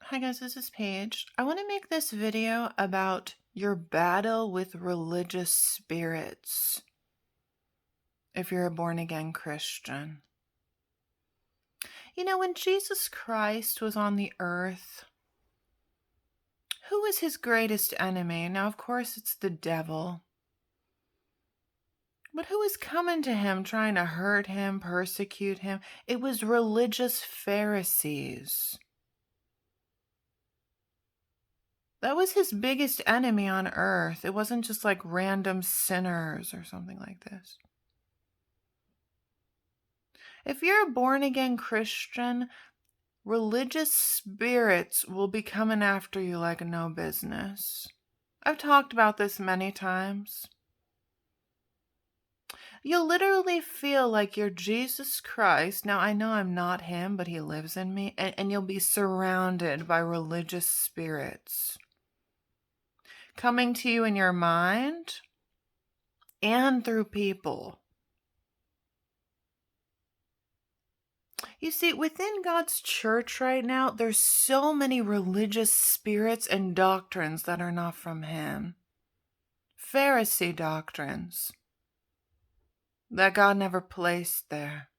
Hi guys, this is Paige. I want to make this video about your battle with religious spirits if you're a born again Christian. When Jesus Christ was on the earth, who was his greatest enemy? Now, of course, it's the devil. But who was coming to him, trying to hurt him, persecute him? It was religious Pharisees. That was his biggest enemy on earth. It wasn't just like random sinners or something like this. If you're a born again Christian, religious spirits will be coming after you like no business. I've talked about this many times. You'll literally feel like you're Jesus Christ. Now, I know I'm not him, but he lives in me. And you'll be surrounded by religious spirits coming to you in your mind and through people. You see, within God's church right now, there's so many religious spirits and doctrines that are not from him. Pharisee doctrines that God never placed there.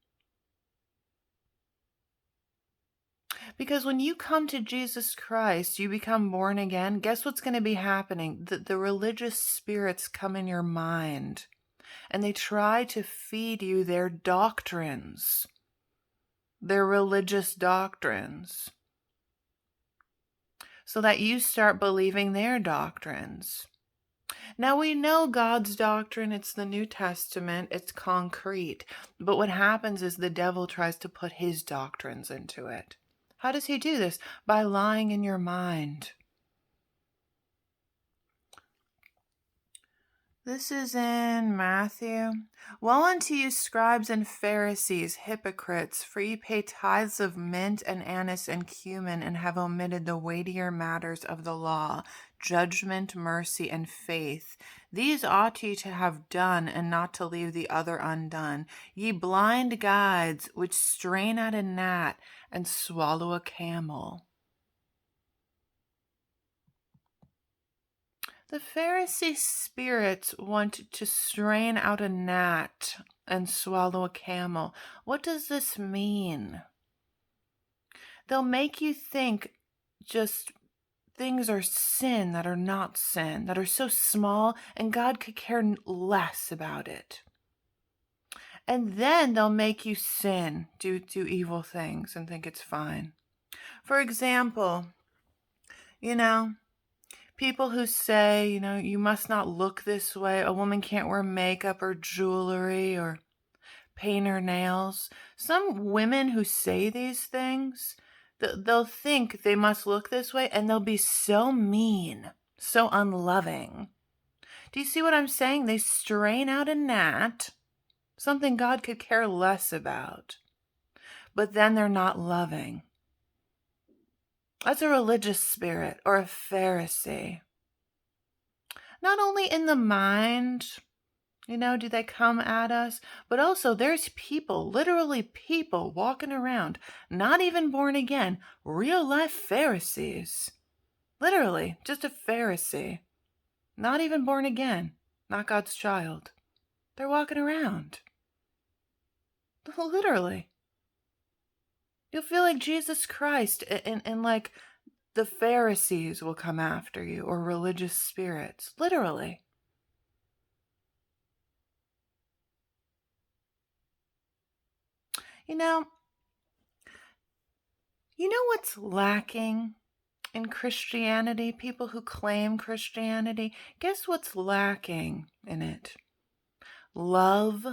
Because when you come to Jesus Christ, you become born again, guess what's going to be happening? The religious spirits come in your mind, and they try to feed you their doctrines, their religious doctrines, so that you start believing their doctrines. Now we know God's doctrine, it's the New Testament, it's concrete. But what happens is the devil tries to put his doctrines into it. How does he do this? By lying in your mind. This is in Matthew. Woe unto you, scribes and Pharisees, hypocrites, for ye pay tithes of mint and anise and cummin, and have omitted the weightier matters of the law, judgment, mercy, and faith. These ought ye to have done, and not to leave the other undone. Ye blind guides, which strain at a gnat, and swallow a camel. The Pharisee spirits want to strain out a gnat and swallow a camel. What does this mean? They'll make you think just things are sin that are not sin, that are so small, and God could care less about it. And then they'll make you sin, do evil things, and think it's fine. For example, people who say, you must not look this way. A woman can't wear makeup or jewelry or paint her nails. Some women who say these things, they'll think they must look this way, and they'll be so mean, so unloving. Do you see what I'm saying? They strain out a gnat, something God could care less about, but then they're not loving. That's a religious spirit or a Pharisee. Not only in the mind, do they come at us, but also there's people, literally people walking around, not even born again, real life Pharisees. Literally, just a Pharisee. Not even born again, not God's child. They're walking around. Literally. You'll feel like Jesus Christ and like the Pharisees will come after you, or religious spirits. Literally. You know what's lacking in Christianity? People who claim Christianity, guess what's lacking in it? Love,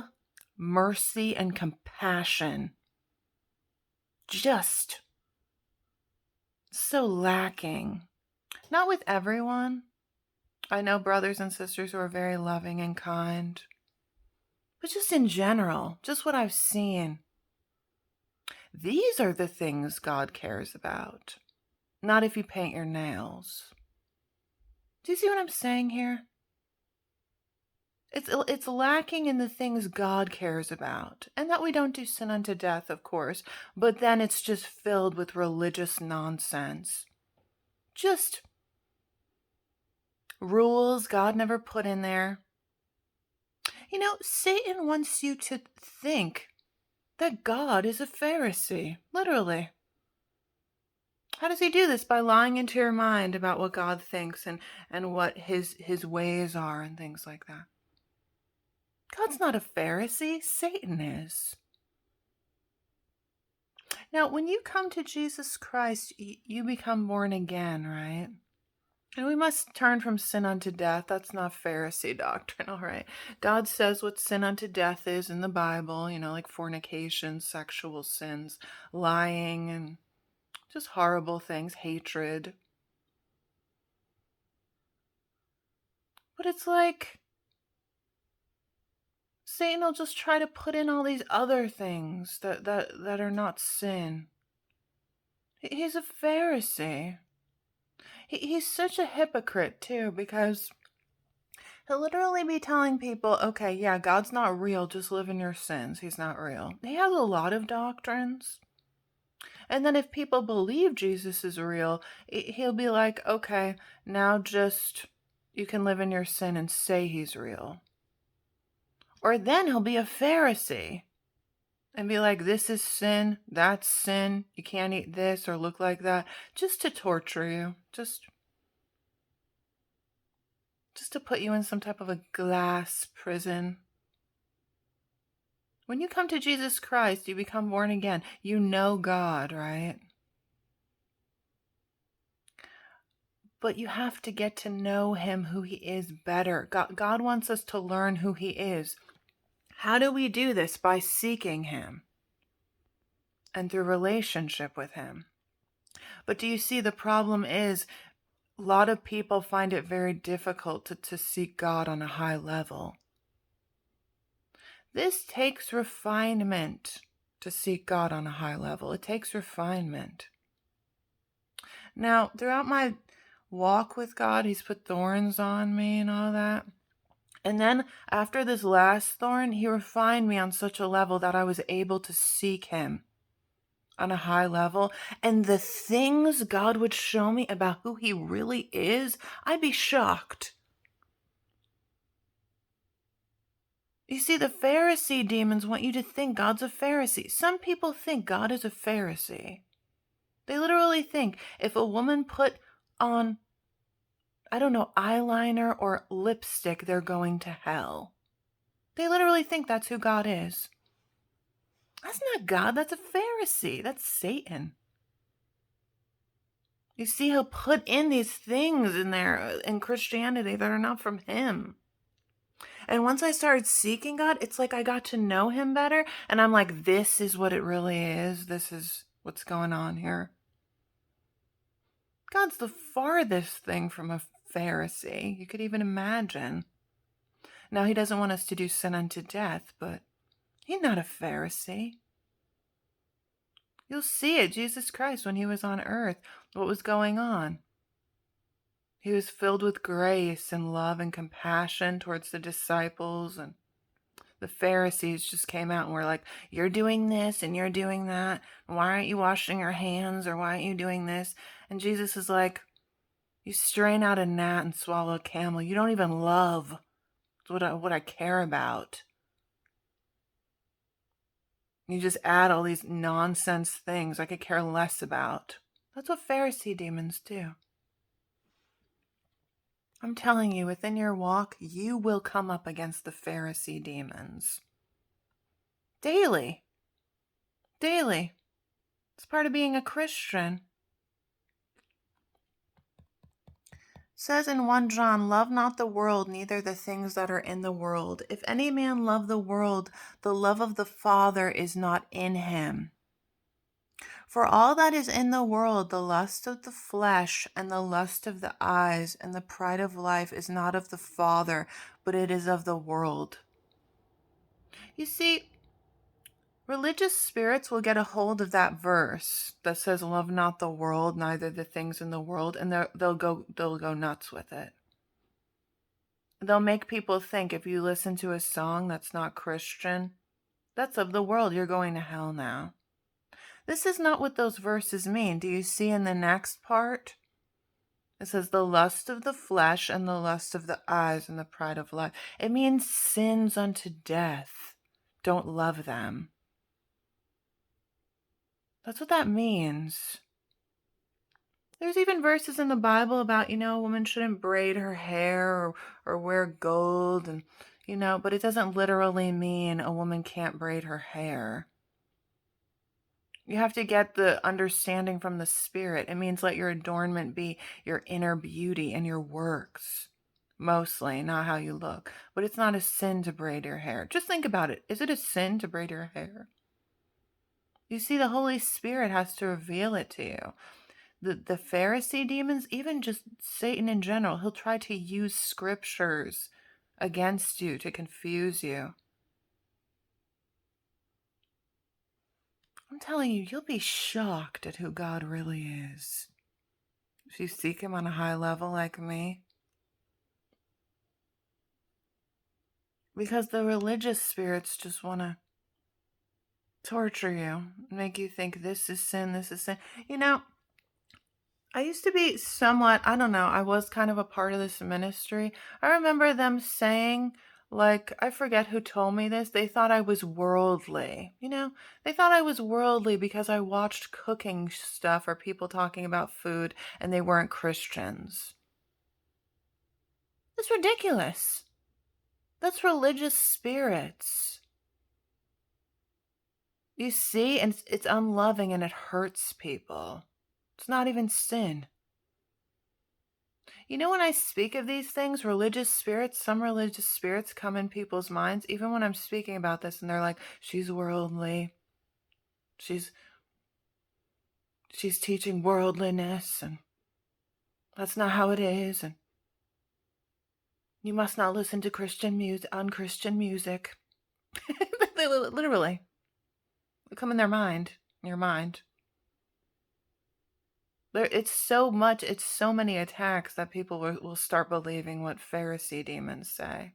mercy, and compassion. Just so lacking. Not with everyone. I know brothers and sisters who are very loving and kind. But just in general, just what I've seen. These are the things God cares about. Not if you paint your nails. Do you see what I'm saying here? It's lacking in the things God cares about. And that we don't do sin unto death, of course. But then it's just filled with religious nonsense. just rules God never put in there. Satan wants you to think that God is a Pharisee, literally. How does he do this? By lying into your mind about what God thinks and what his ways are and things like that. God's not a Pharisee, Satan is. Now, when you come to Jesus Christ, you become born again, right? And we must turn from sin unto death. That's not Pharisee doctrine, all right? God says what sin unto death is in the Bible, like fornication, sexual sins, lying, and just horrible things, hatred. But it's like Satan will just try to put in all these other things that are not sin. He's a Pharisee. He's such a hypocrite, too, because he'll literally be telling people, okay, yeah, God's not real, just live in your sins. He's not real. He has a lot of doctrines. And then if people believe Jesus is real, he'll be like, okay, now just you can live in your sin and say he's real. Or then he'll be a Pharisee and be like, this is sin, that's sin, you can't eat this or look like that, just to torture you, just to put you in some type of a glass prison. When you come to Jesus Christ, you become born again. You know God, right? But you have to get to know him, who he is, better. God wants us to learn who he is. How do we do this? By seeking him and through relationship with him. But do you see, the problem is a lot of people find it very difficult to seek God on a high level. This takes refinement to seek God on a high level. It takes refinement. Now, throughout my walk with God, he's put thorns on me and all that. And then after this last thorn, he refined me on such a level that I was able to seek him on a high level. And the things God would show me about who he really is, I'd be shocked. You see, the Pharisee demons want you to think God's a Pharisee. Some people think God is a Pharisee. They literally think if a woman put on, eyeliner or lipstick, they're going to hell. They literally think that's who God is. That's not God, that's a Pharisee. That's Satan. You see, he'll put in these things in there in Christianity that are not from him. And once I started seeking God, it's like I got to know him better. And I'm like, this is what it really is. This is what's going on here. God's the farthest thing from a Pharisee you could even imagine. Now, he doesn't want us to do sin unto death, but he's not a Pharisee. You'll see it, Jesus Christ, when he was on earth, what was going on. He was filled with grace and love and compassion towards the disciples, and the Pharisees just came out and were like, you're doing this and you're doing that. Why aren't you washing your hands, or why aren't you doing this? And Jesus is like, you strain out a gnat and swallow a camel. You don't even love what I care about. You just add all these nonsense things I could care less about. That's what Pharisee demons do. I'm telling you, within your walk, you will come up against the Pharisee demons. Daily. Daily. It's part of being a Christian. It says in 1 John, love not the world, neither the things that are in the world. If any man love the world, the love of the Father is not in him. For all that is in the world, the lust of the flesh and the lust of the eyes and the pride of life is not of the Father, but it is of the world. You see, religious spirits will get a hold of that verse that says, love not the world, neither the things in the world, and they'll go nuts with it. They'll make people think if you listen to a song that's not Christian, that's of the world, you're going to hell now. This is not what those verses mean. Do you see in the next part? It says the lust of the flesh and the lust of the eyes and the pride of life. It means sins unto death. Don't love them. That's what that means. There's even verses in the Bible about, a woman shouldn't braid her hair or wear gold and, but it doesn't literally mean a woman can't braid her hair. You have to get the understanding from the Spirit. It means let your adornment be your inner beauty and your works. Mostly, not how you look. But it's not a sin to braid your hair. Just think about it. Is it a sin to braid your hair? You see, the Holy Spirit has to reveal it to you. The Pharisee demons, even just Satan in general, he'll try to use scriptures against you to confuse you. I'm telling you, you'll be shocked at who God really is. If you seek him on a high level like me. Because the religious spirits just want to torture you, make you think this is sin, this is sin. I used to be somewhat, I don't know, I was kind of a part of this ministry. I remember them saying, I forget who told me this, they thought I was worldly. They thought I was worldly because I watched cooking stuff or people talking about food and they weren't Christians. It's ridiculous. That's religious spirits. You see, and it's unloving and it hurts people. It's not even sin. When I speak of these things, some religious spirits come in people's minds, even when I'm speaking about this, and they're like, she's worldly. She's teaching worldliness, and that's not how it is, and you must not listen to unchristian music. They literally come in your mind. It's so many attacks that people will start believing what Pharisee demons say.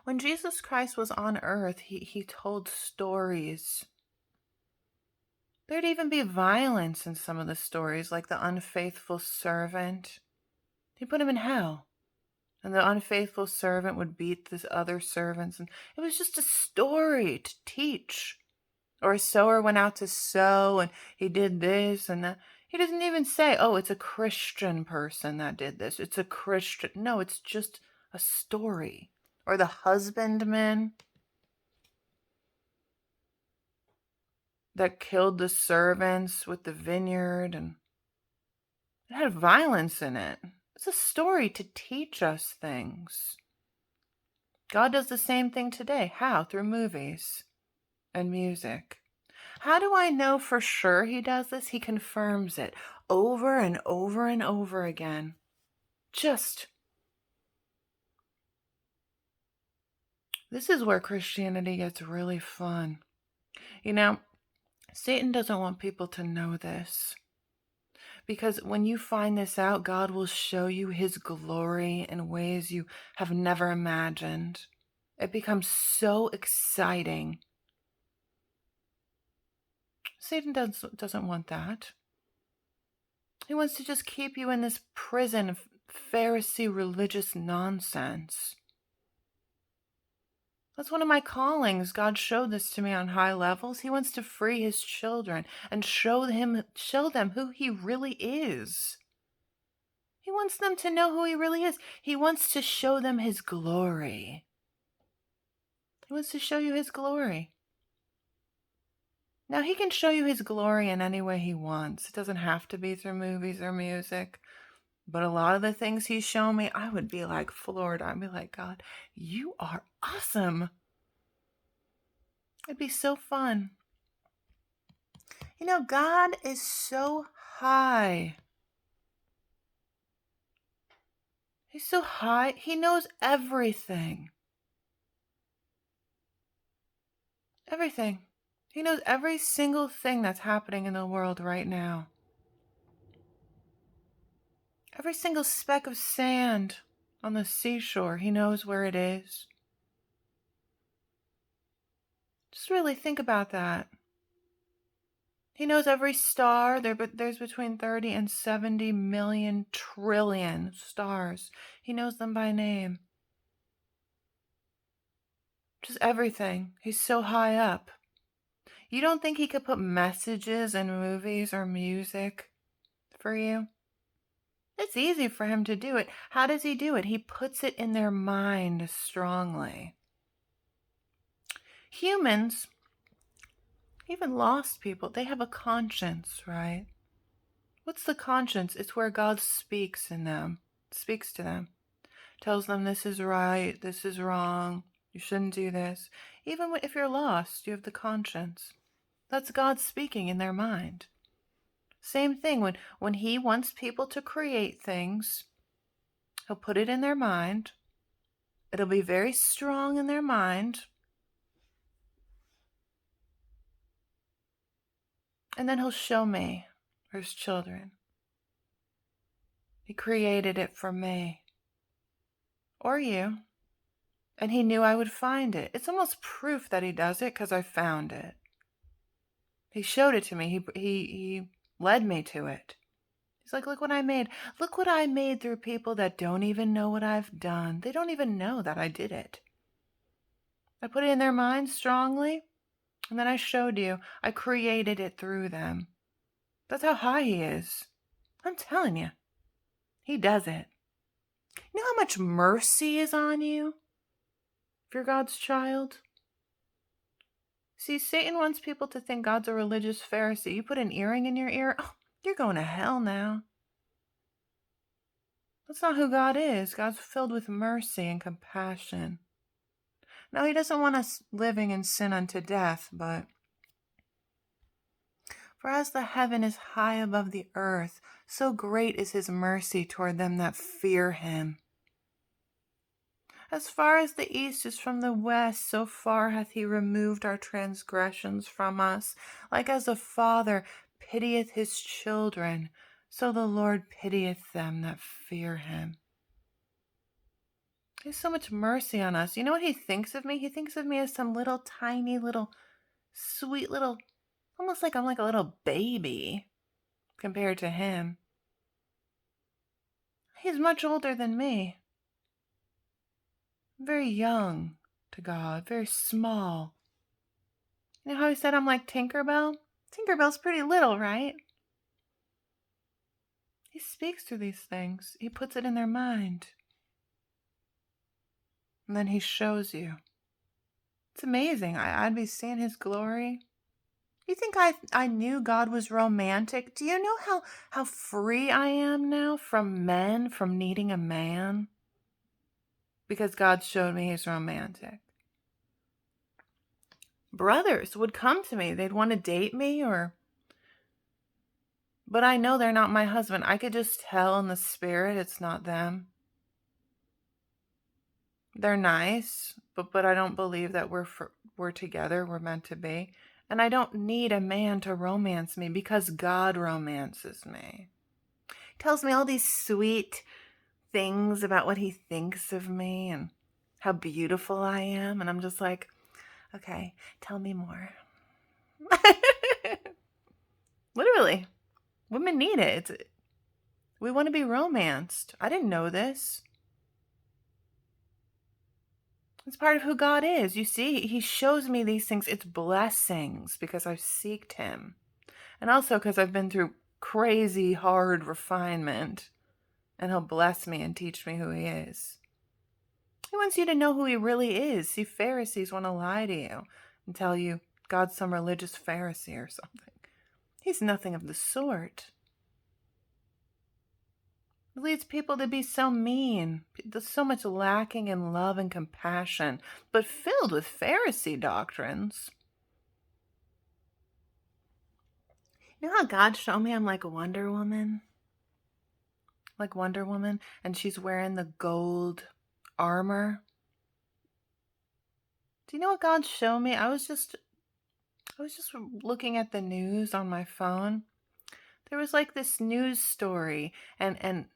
When Jesus Christ was on earth, he told stories. There'd even be violence in some of the stories, like the unfaithful servant. He put him in hell. And the unfaithful servant would beat the other servants. And it was just a story to teach. Or a sower went out to sow and he did this and that. He doesn't even say, oh, it's a Christian person that did this. It's a Christian. No, it's just a story. Or the husbandman that killed the servants with the vineyard, and it had violence in it. It's a story to teach us things. God does the same thing today. How? Through movies and music. How do I know for sure he does this? He confirms it over and over and over again. This is where Christianity gets really fun. Satan doesn't want people to know this. Because when you find this out, God will show you his glory in ways you have never imagined. It becomes so exciting. Satan doesn't want that. He wants to just keep you in this prison of Pharisee religious nonsense. That's one of my callings. God showed this to me on high levels. He wants to free his children and show them who he really is. He wants them to know who he really is. He wants to show them his glory. He wants to show you his glory. Now, he can show you his glory in any way he wants. It doesn't have to be through movies or music. But a lot of the things he's shown me, I would be like floored. I'd be like, God, you are awesome. It'd be so fun. God is so high. He's so high. He knows everything. Everything. He knows every single thing that's happening in the world right now. Every single speck of sand on the seashore, he knows where it is. Just really think about that. He knows every star. There's between 30 and 70 million trillion stars. He knows them by name. Just everything. He's so high up. You don't think he could put messages in movies or music for you? It's easy for him to do it. How does he do it? He puts it in their mind strongly. Humans, even lost people, they have a conscience, right? What's the conscience? It's where God speaks to them, tells them this is right, this is wrong, you shouldn't do this. Even if you're lost, you have the conscience. That's God speaking in their mind. Same thing, when he wants people to create things, he'll put it in their mind. It'll be very strong in their mind. And then he'll show me, for his children. He created it for me. Or you. And he knew I would find it. It's almost proof that he does it because I found it. He showed it to me. He led me to it. He's like, look what I made. Look what I made through people that don't even know what I've done. They don't even know that I did it. I put it in their minds strongly, and then I showed you. I created it through them. That's how high he is. I'm telling you. He does it. You know how much mercy is on you? If you're God's child? See, Satan wants people to think God's a religious Pharisee. You put an earring in your ear, oh, you're going to hell now. That's not who God is. God's filled with mercy and compassion. Now, he doesn't want us living in sin unto death, but for as the heaven is high above the earth, so great is his mercy toward them that fear him. As far as the east is from the west, so far hath he removed our transgressions from us. Like as a father pitieth his children, so the Lord pitieth them that fear him. He has so much mercy on us. You know what he thinks of me? He thinks of me as some little tiny, little, sweet little, almost like I'm like a little baby compared to him. He's much older than me. Very young to God, very small. You know how he said I'm like Tinkerbell? Tinkerbell's pretty little, right? He speaks through these things. He puts it in their mind. And then he shows you. It's amazing. I'd be seeing his glory. You think I knew God was romantic? Do you know how free I am now from men, from needing a man? Because God showed me he's romantic. Brothers would come to me. They'd want to date me but I know they're not my husband. I could just tell in the spirit it's not them. They're nice, but I don't believe that we're together, we're meant to be. And I don't need a man to romance me because God romances me. He tells me all these sweet things about what he thinks of me and how beautiful I am. And I'm just like, okay, tell me more. Literally, women need it. We want to be romanced. I didn't know this. It's part of who God is. You see, he shows me these things. It's blessings because I've seeked him. And also because I've been through crazy hard refinement. And he'll bless me and teach me who he is. He wants you to know who he really is. See, Pharisees want to lie to you and tell you God's some religious Pharisee or something. He's nothing of the sort. It leads people to be so mean. There's so much lacking in love and compassion, but filled with Pharisee doctrines. You know how God showed me I'm like Wonder Woman? Like Wonder Woman, and she's wearing the gold armor. Do you know what God showed me? I was just looking at the news on my phone. There was like this news story, and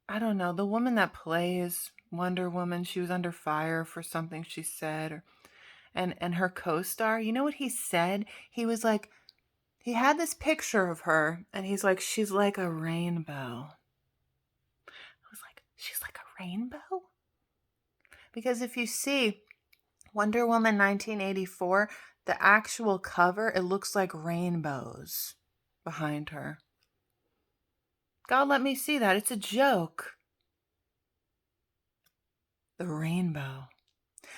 I don't know, the woman that plays Wonder Woman, she was under fire for something she said, and her co-star, you know what he said? He was like, He had this picture of her, and he's like, she's like a rainbow. I was like, she's like a rainbow? Because if you see Wonder Woman 1984, the actual cover, it looks like rainbows behind her. God let me see that. It's a joke. The rainbow.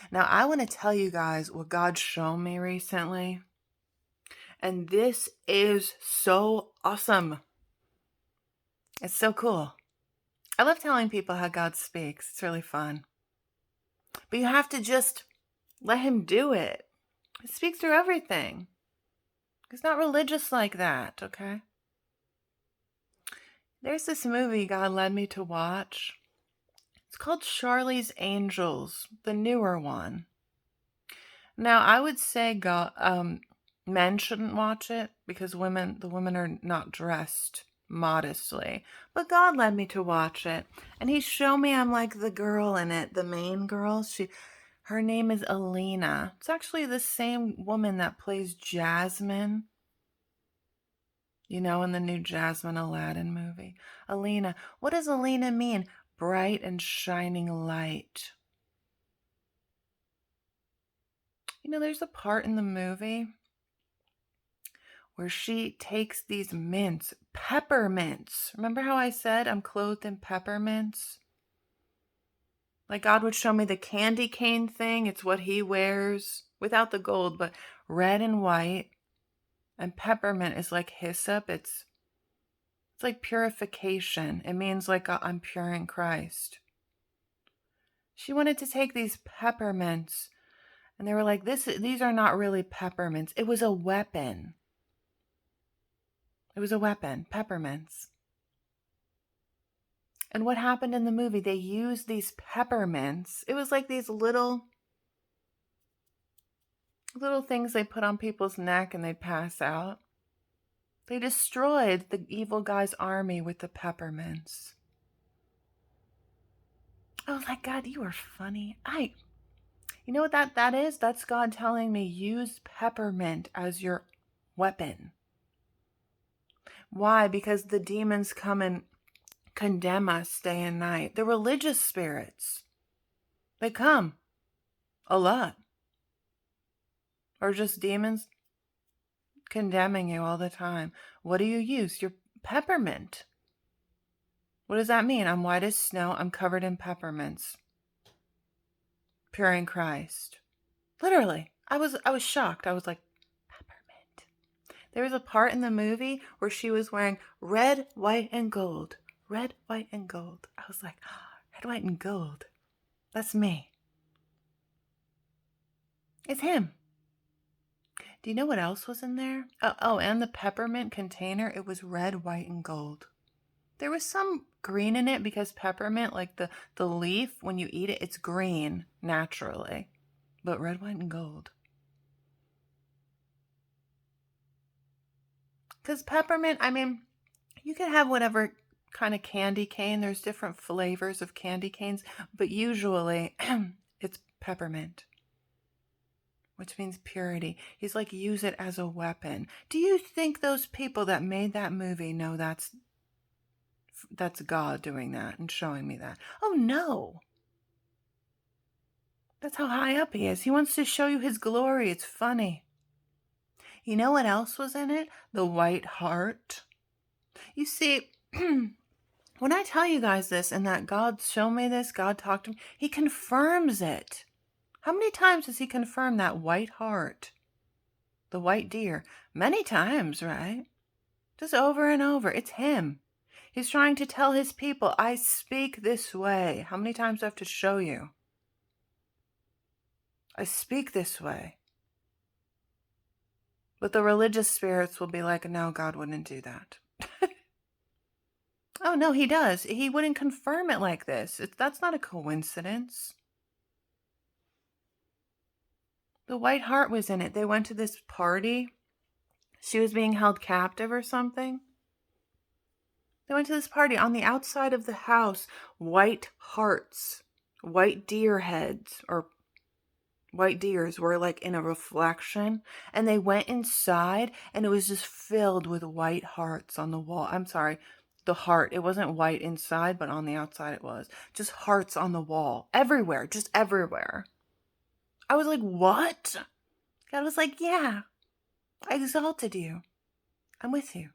Now, I want to tell you guys what God showed me recently. And this is so awesome. It's so cool. I love telling people how God speaks. It's really fun. But you have to just let him do it. He speaks through everything. He's not religious like that, okay? There's this movie God led me to watch. It's called Charlie's Angels, the newer one. Now, I would say men shouldn't watch it because the women are not dressed modestly. But God led me to watch it, and he showed me I'm like the girl in it, the main girl. Her name is Alina. It's actually the same woman that plays Jasmine, in the new Jasmine Aladdin movie. Alina. What does Alina mean? Bright and shining light. There's a part in the movie where she takes these peppermints. Remember how I said I'm clothed in peppermints? Like God would show me the candy cane thing. It's what he wears without the gold, but red and white. And peppermint is like hyssop. It's like purification. It means like I'm pure in Christ. She wanted to take these peppermints, and they were like, these are not really peppermints. It was a weapon. It was a weapon, peppermints. And what happened in the movie, they used these peppermints. It was like these little things they put on people's neck and they'd pass out. They destroyed the evil guy's army with the peppermints. I was like, God, you are funny. You know what that is? That's God telling me use peppermint as your weapon. Why? Because the demons come and condemn us day and night. The religious spirits, they come a lot. Or just demons condemning you all the time. What do you use? Your peppermint. What does that mean? I'm white as snow. I'm covered in peppermints. Pure in Christ. Literally. I was shocked. I was like, peppermint. There was a part in the movie where she was wearing red, white, and gold. Red, white, and gold. I was like, red, white, and gold. That's me. It's him. Do you know what else was in there? Oh, and the peppermint container, it was red, white, and gold. There was some green in it because peppermint, like the leaf, when you eat it, it's green naturally. But red, white, and gold. Because peppermint, you can have whatever kind of candy cane. There's different flavors of candy canes, but usually it's peppermint, which means purity. He's like, use it as a weapon. Do you think those people that made that movie know that's God doing that and showing me that? Oh, no. That's how high up he is. He wants to show you his glory. It's funny. You know what else was in it? The white hart. You see, when I tell you guys this and that God showed me this, God talked to me, he confirms it. How many times does he confirm that white hart? The white deer? Many times, right? Just over and over. It's him. He's trying to tell his people, I speak this way. How many times do I have to show you? I speak this way. But the religious spirits will be like, no, God wouldn't do that. Oh, no, he does. He wouldn't confirm it like this. That's not a coincidence. The white hart was in it. They went to this party. She was being held captive or something. They went to this party. On the outside of the house, white harts, white deer heads, or white deers were like in a reflection, and they went inside and it was just filled with white hearts on the wall. I'm sorry, the heart. It wasn't white inside, but on the outside it was. Just hearts on the wall. Everywhere, just everywhere. I was like, what? God was like, yeah, I exalted you. I'm with you.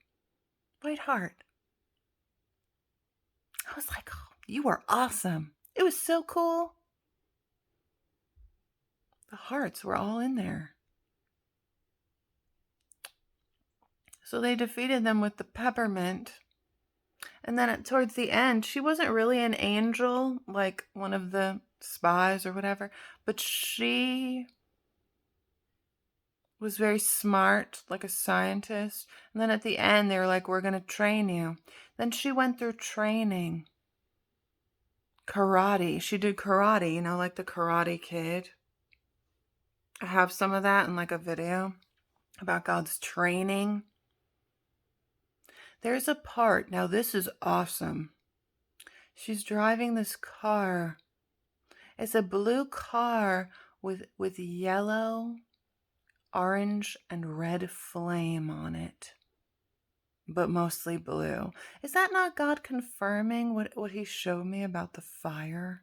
White heart. I was like, oh, you are awesome. It was so cool. The hearts were all in there. So they defeated them with the peppermint. And then towards the end, she wasn't really an angel, like one of the spies or whatever, but she was very smart, like a scientist. And then at the end, they were like, we're going to train you. Then she went through training. Karate. She did karate, like the Karate Kid. I have some of that in like a video about God's training. There's a part, now this is awesome. She's driving this car. It's a blue car with yellow, orange, and red flame on it, but mostly blue. Is that not God confirming what he showed me about the fire?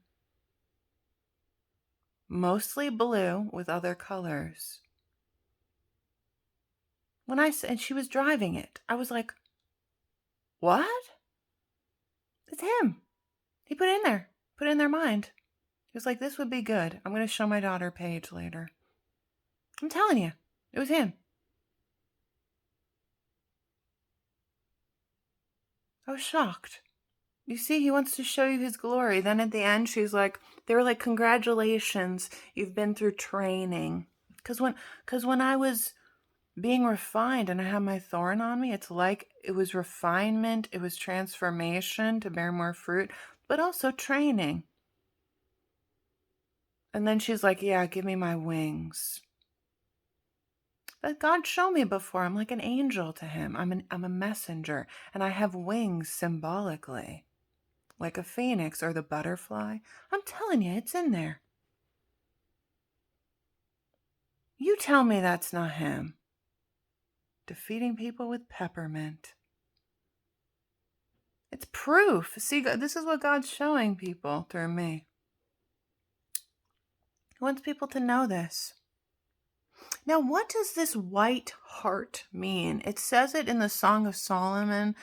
Mostly blue with other colors. And she was driving it, I was like, what? It's him. He put it in their mind. He was like, this would be good. I'm going to show my daughter Paige later. I'm telling you, it was him. I was shocked. You see, he wants to show you his glory. Then at the end, they were like, congratulations, you've been through training. Because when I was being refined and I had my thorn on me, it's like it was refinement, it was transformation to bear more fruit, but also training. And then she's like, yeah, give me my wings. But God showed me before, I'm like an angel to him. I'm a messenger, and I have wings symbolically, like a phoenix or the butterfly. I'm telling you, it's in there. You tell me that's not him. Defeating people with peppermint. It's proof. See, this is what God's showing people through me. He wants people to know this. Now, what does this white heart mean? It says it in the Song of Solomon,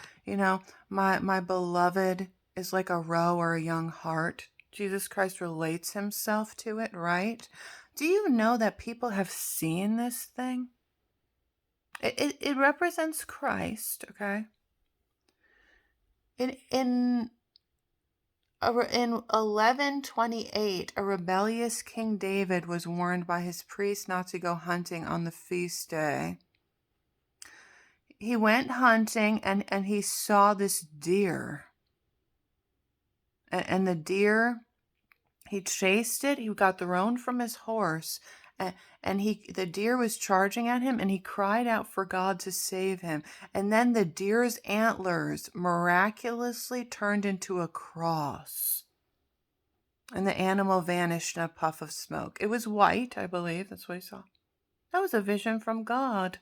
my beloved is like a roe or a young hart. Jesus Christ relates himself to it, right? Do you know that people have seen this thing? It represents Christ, okay? In 1128, a rebellious King David was warned by his priest not to go hunting on the feast day. He went hunting and he saw this deer. And the deer, he chased it. He got thrown from his horse. And the deer was charging at him, and he cried out for God to save him. And then the deer's antlers miraculously turned into a cross. And the animal vanished in a puff of smoke. It was white, I believe. That's what he saw. That was a vision from God.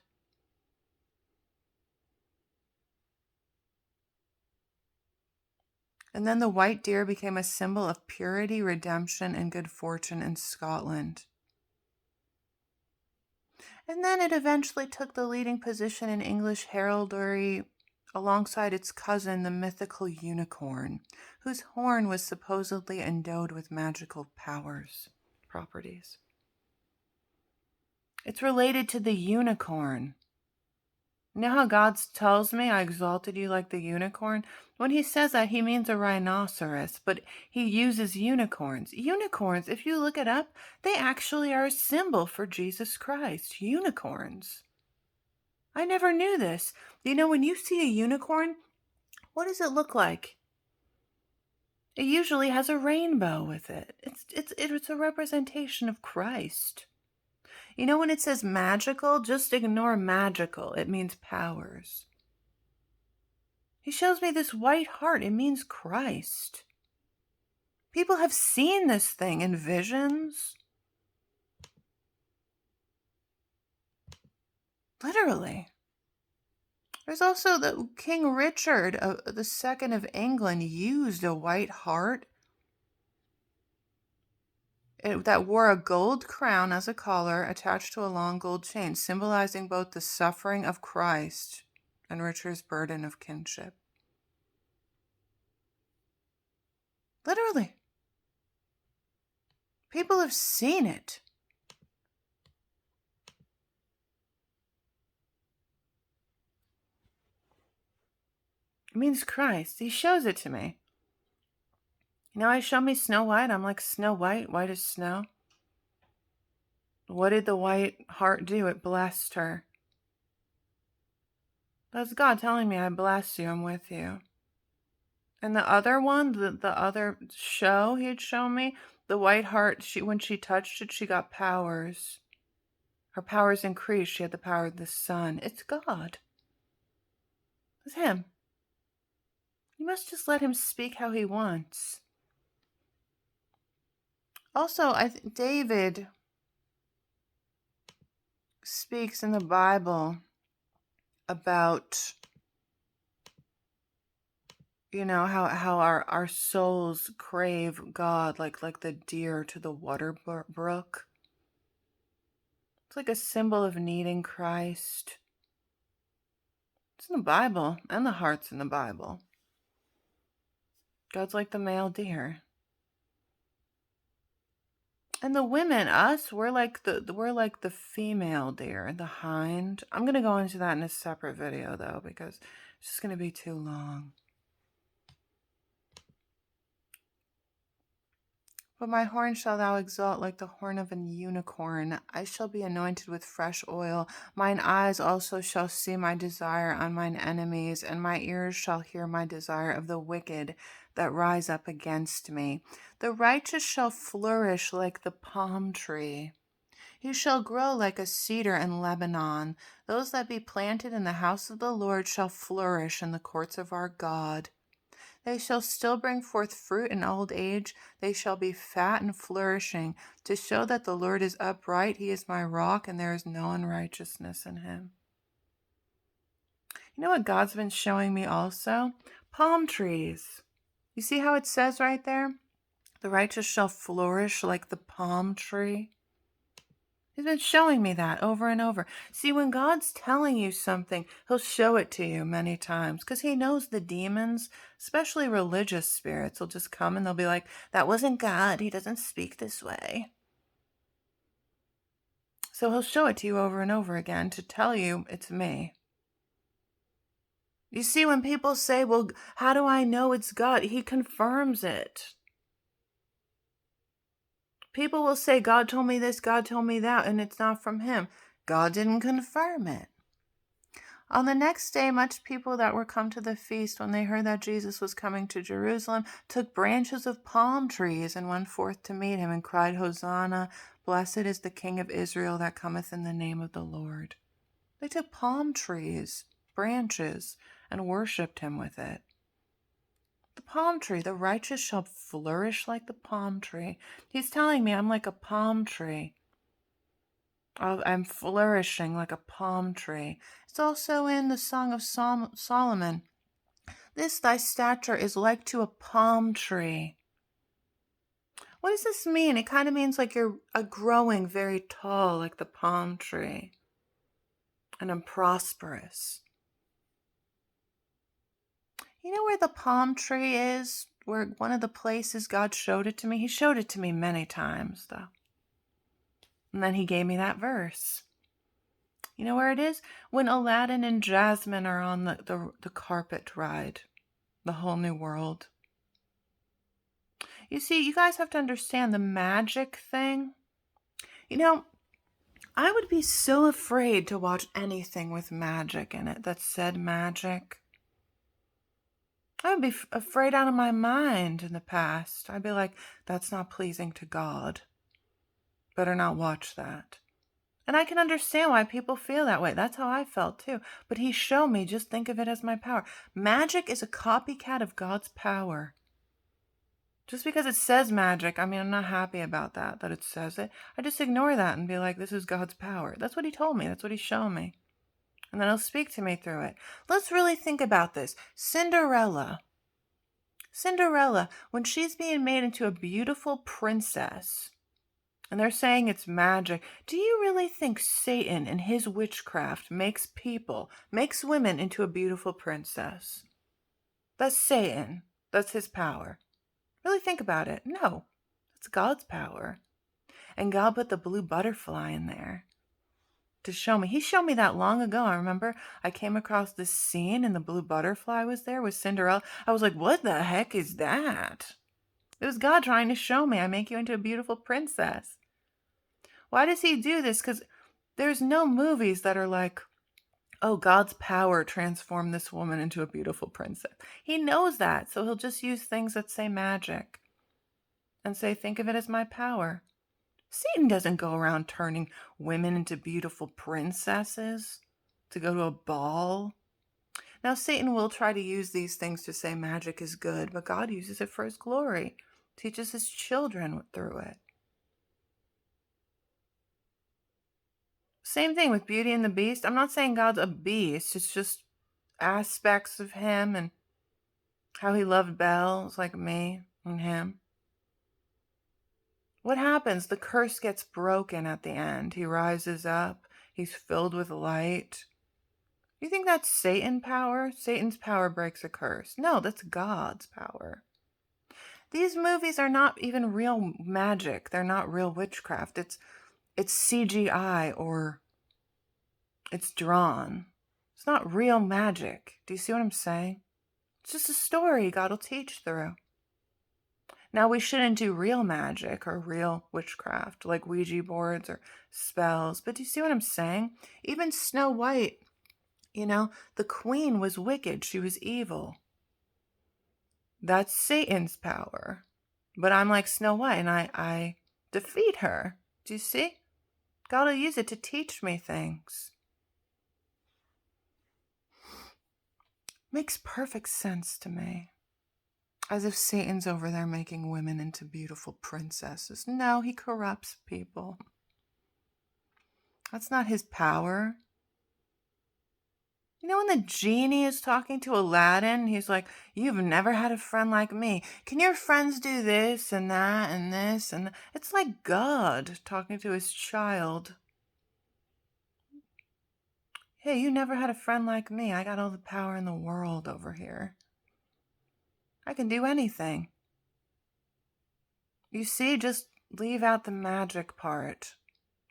And then the white deer became a symbol of purity, redemption, and good fortune in Scotland. And then it eventually took the leading position in English heraldry alongside its cousin, the mythical unicorn, whose horn was supposedly endowed with magical properties. It's related to the unicorn. You know how God tells me I exalted you like the unicorn? When he says that, he means a rhinoceros, but he uses unicorns. Unicorns, if you look it up, they actually are a symbol for Jesus Christ. Unicorns. I never knew this. When you see a unicorn, what does it look like? It usually has a rainbow with it. It's a representation of Christ. When it says magical, just ignore magical. It means powers. He shows me this white heart. It means Christ. People have seen this thing in visions. Literally. There's also the King Richard the Second of England used a white hart that wore a gold crown as a collar attached to a long gold chain, symbolizing both the suffering of Christ and Richard's burden of kinship. Literally. People have seen it. It means Christ. He shows it to me. You know, he showed me Snow White. I'm like, Snow White, white as snow. What did the white heart do? It blessed her. That's God telling me, I bless you, I'm with you. And the other one, the other show he'd shown me, the white heart, when she touched it, she got powers. Her powers increased. She had the power of the sun. It's God. It's him. You must just let him speak how he wants. Also, David speaks in the Bible about, you know, how our souls crave God like the deer to the water brook. It's like a symbol of needing Christ. It's in the Bible, and the heart's in the Bible. God's like the male deer. And the women, us, we're like the female deer, the hind. I'm gonna go into that in a separate video though, because it's just gonna be too long. But my horn shall thou exalt like the horn of an unicorn. I shall be anointed with fresh oil. Mine eyes also shall see my desire on mine enemies, and my ears shall hear my desire of the wicked that rise up against me. The righteous shall flourish like the palm tree. He shall grow like a cedar in Lebanon. Those that be planted in the house of the Lord shall flourish in the courts of our God. They shall still bring forth fruit in old age. They shall be fat and flourishing, to show that the Lord is upright. He is my rock, and there is no unrighteousness in him. You know what God's been showing me also? Palm trees. You see how it says right there? The righteous shall flourish like the palm tree. He's been showing me that over and over. See, when God's telling you something, he'll show it to you many times because he knows the demons, especially religious spirits, will just come and they'll be like, that wasn't God. He doesn't speak this way. So he'll show it to you over and over again to tell you it's me. You see, when people say, well, how do I know it's God? He confirms it. People will say, God told me this, God told me that, and it's not from him. God didn't confirm it. On the next day, much people that were come to the feast, when they heard that Jesus was coming to Jerusalem, took branches of palm trees and went forth to meet him and cried, Hosanna, blessed is the King of Israel that cometh in the name of the Lord. They took palm trees, branches, and worshipped him with it. The palm tree, the righteous shall flourish like the palm tree. He's telling me I'm like a palm tree. I'm flourishing like a palm tree. It's also in the Song of Solomon. This thy stature is like to a palm tree. What does this mean? It kind of means like you're growing very tall like the palm tree. And I'm prosperous. You know where the palm tree is? Where one of the places God showed it to me? He showed it to me many times, though. And then he gave me that verse. You know where it is? When Aladdin and Jasmine are on the carpet ride. The whole new world. You see, you guys have to understand the magic thing. You know, I would be so afraid to watch anything with magic in it that said magic. I would be afraid out of my mind in the past. I'd be like, that's not pleasing to God. Better not watch that. And I can understand why people feel that way. That's how I felt too. But he showed me, just think of it as my power. Magic is a copycat of God's power. Just because it says magic, I mean, I'm not happy about that it says it. I just ignore that and be like, this is God's power. That's what he told me. That's what he showed me. and then he'll speak to me through it. Let's really think about this. Cinderella, when she's being made into a beautiful princess, and they're saying it's magic, do you really think Satan and his witchcraft makes women into a beautiful princess? That's Satan. That's his power. Really think about it. No, it's God's power. And God put the blue butterfly in there to show me. He showed me that long ago. I remember I came across this scene and the blue butterfly was there with Cinderella. I was like, what the heck is that? It was God trying to show me, I make you into a beautiful princess. Why does he do this? Because there's no movies that are like, oh, God's power transformed this woman into a beautiful princess. He knows that, so he'll just use things that say magic and say, think of it as my power. Satan doesn't go around turning women into beautiful princesses to go to a ball. Now, Satan will try to use these things to say magic is good, but God uses it for his glory, teaches his children through it. Same thing with Beauty and the Beast. I'm not saying God's a beast. It's just aspects of him and how he loved Belle. It's like me and him. What happens? The curse gets broken at the end. He rises up. He's filled with light. You think that's Satan's power? Satan's power breaks a curse. No, that's God's power. These movies are not even real magic. They're not real witchcraft. It's CGI or it's drawn. It's not real magic. Do you see what I'm saying? It's just a story God will teach through. Now, we shouldn't do real magic or real witchcraft like Ouija boards or spells. But do you see what I'm saying? Even Snow White, the queen was wicked. She was evil. That's Satan's power. But I'm like Snow White and I defeat her. Do you see? God will use it to teach me things. Makes perfect sense to me. As if Satan's over there making women into beautiful princesses. No, he corrupts people. That's not his power. When the genie is talking to Aladdin, he's like, you've never had a friend like me. Can your friends do this and that and this and that? It's like God talking to his child. Hey, you never had a friend like me. I got all the power in the world over here. I can do anything. You see, just leave out the magic part.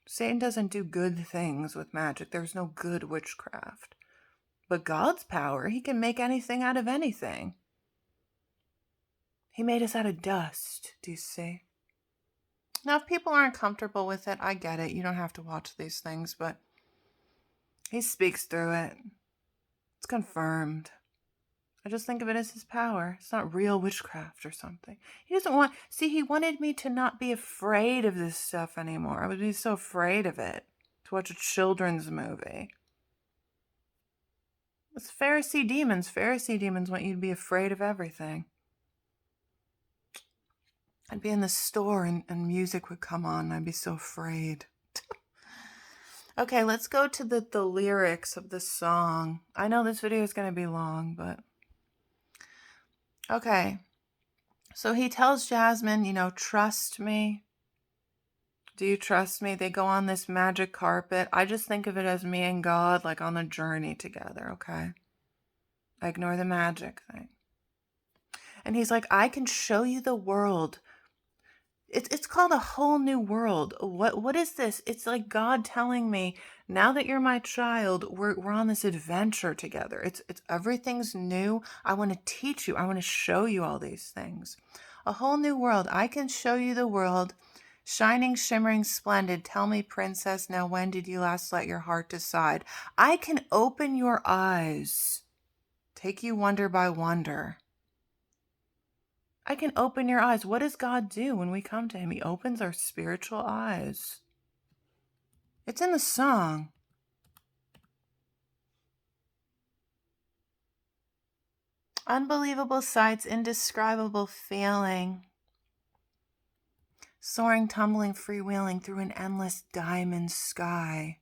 Satan doesn't do good things with magic. There's no good witchcraft. But God's power, he can make anything out of anything. He made us out of dust, do you see? Now, if people aren't comfortable with it, I get it. You don't have to watch these things, but he speaks through it. It's confirmed. I just think of it as his power. It's not real witchcraft or something. He wanted me to not be afraid of this stuff anymore. I would be so afraid of it, to watch a children's movie. It's Pharisee demons. Pharisee demons want you to be afraid of everything. I'd be in the store and music would come on and I'd be so afraid. Okay, let's go to the lyrics of the song. I know this video is going to be long, but... Okay, so he tells Jasmine, trust me. Do you trust me? They go on this magic carpet. I just think of it as me and God, like on a journey together, okay? I ignore the magic thing. And he's like, I can show you the world. It's called a whole new world. What is this? It's like God telling me, now that you're my child, we're on this adventure together. It's everything's new. I want to teach you. I want to show you all these things. A whole new world. I can show you the world. Shining, shimmering, splendid. Tell me, princess, now when did you last let your heart decide? I can open your eyes. Take you wonder by wonder. I can open your eyes. What does God do when we come to him? He opens our spiritual eyes. It's in the song. Unbelievable sights, indescribable feeling. Soaring, tumbling, freewheeling through an endless diamond sky.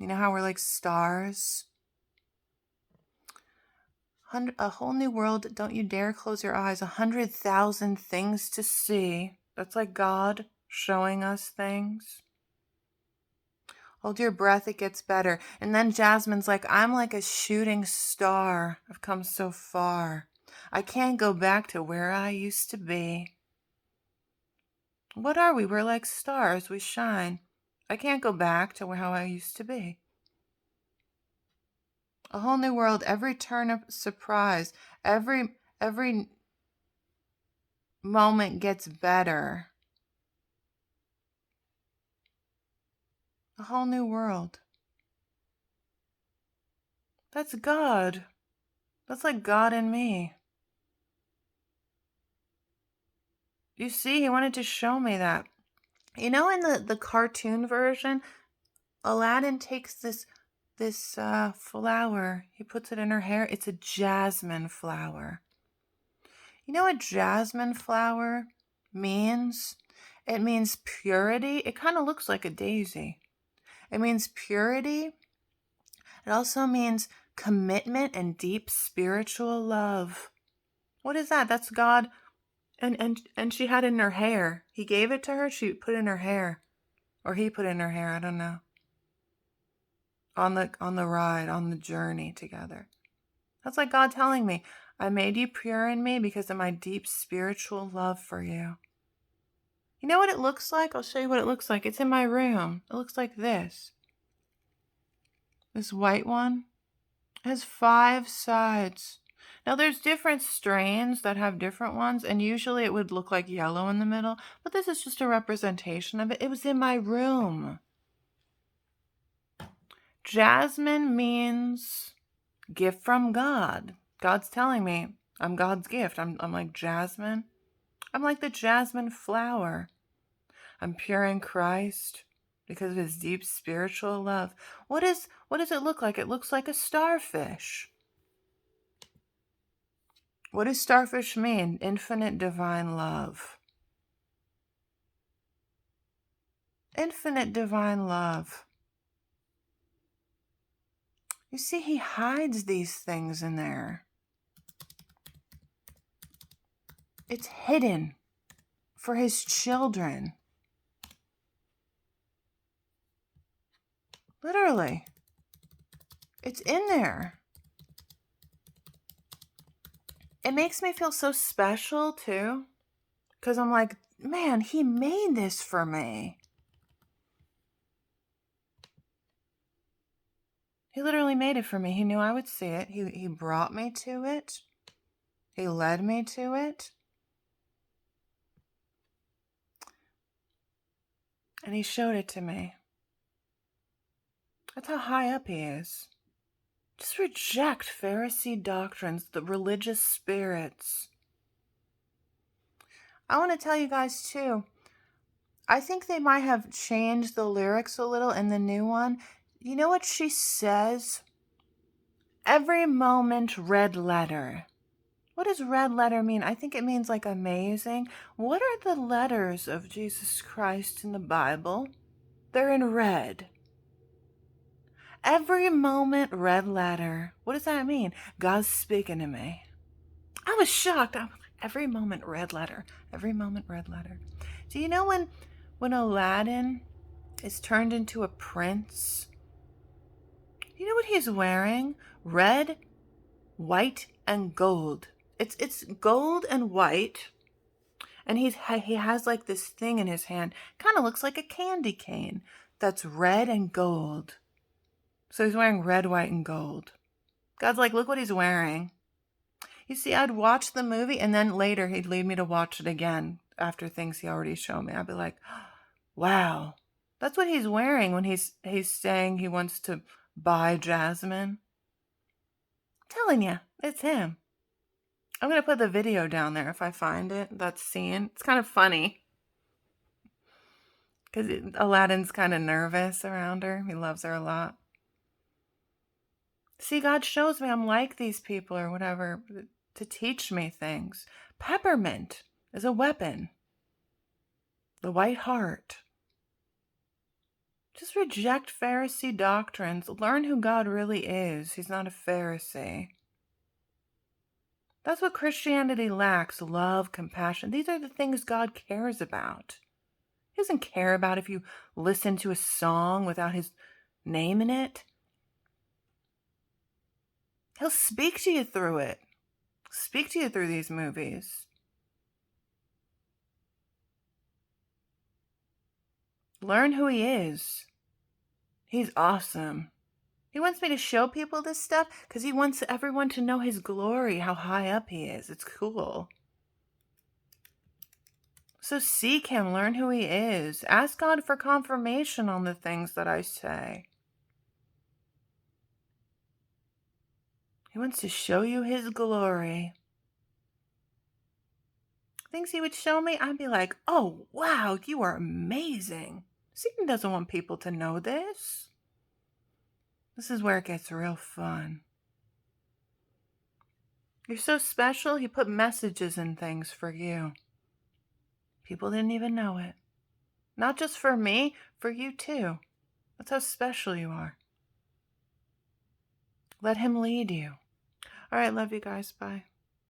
You know how we're like stars? A whole new world. Don't you dare close your eyes. 100,000 things to see. That's like God showing us things. Hold your breath, it gets better. And then Jasmine's like, I'm like a shooting star. I've come so far. I can't go back to where I used to be. What are we? We're like stars. We shine. I can't go back to how I used to be. A whole new world, every turn of surprise, every moment gets better. A whole new world. That's God. That's like God and me. You see, he wanted to show me that. You know, in the cartoon version, Aladdin takes this flower. He puts it in her hair. It's a jasmine flower. You know what jasmine flower means? It means purity. It kind of looks like a daisy. It means purity. It also means commitment and deep spiritual love. What is that? That's God. And she had it in her hair. He gave it to her. She put it in her hair. Or he put it in her hair. I don't know. On the ride, on the journey together. That's like God telling me, I made you pure in me because of my deep spiritual love for you. You know what it looks like? I'll show you what it looks like. It's in my room. It looks like this. This white one has 5 sides. Now there's different strains that have different ones, and usually it would look like yellow in the middle, but this is just a representation of it. It was in my room. Jasmine means gift from God. God's telling me I'm God's gift. I'm like jasmine. I'm like the jasmine flower. I'm pure in Christ because of his deep spiritual love. What does it look like? It looks like a starfish. What does starfish mean? Infinite divine love. Infinite divine love. You see, he hides these things in there. It's hidden for his children. Literally. It's in there. It makes me feel so special too. Because I'm like, man, he made this for me. He literally made it for me. He knew I would see it. He brought me to it. He led me to it. And he showed it to me. That's how high up he is. Just reject Pharisee doctrines, the religious spirits. I want to tell you guys too, I think they might have changed the lyrics a little in the new one. You know what she says? Every moment red letter. What does red letter mean? I think it means like amazing. What are the letters of Jesus Christ in the Bible? They're in red. Every moment red letter. What does that mean? God's speaking to me. I was shocked. I was like, every moment red letter. Every moment red letter. Do you know when Aladdin is turned into a prince? You know what he's wearing? Red, white, and gold. It's gold and white. And he has like this thing in his hand. Kind of looks like a candy cane. That's red and gold. So he's wearing red, white, and gold. God's like, look what he's wearing. You see, I'd watch the movie and then later he'd lead me to watch it again after things he already showed me. I'd be like, wow, that's what he's wearing when he's saying he wants to buy Jasmine. I'm telling you, it's him. I'm going to put the video down there if I find it, that scene. It's kind of funny. Because Aladdin's kind of nervous around her. He loves her a lot. See, God shows me I'm like these people or whatever to teach me things. Peppermint is a weapon. The white heart. Just reject Pharisee doctrines. Learn who God really is. He's not a Pharisee. That's what Christianity lacks: love, compassion. These are the things God cares about. He doesn't care about if you listen to a song without his name in it. He'll speak to you through it. Speak to you through these movies. Learn who he is. He's awesome. He wants me to show people this stuff because he wants everyone to know his glory, how high up he is. It's cool. So seek him, learn who he is. Ask God for confirmation on the things that I say. He wants to show you his glory. Things he would show me, I'd be like, oh, wow, you are amazing. Satan doesn't want people to know this. This is where it gets real fun. You're so special, he put messages in things for you. People didn't even know it. Not just for me, for you too. That's how special you are. Let him lead you. All right, love you guys. Bye.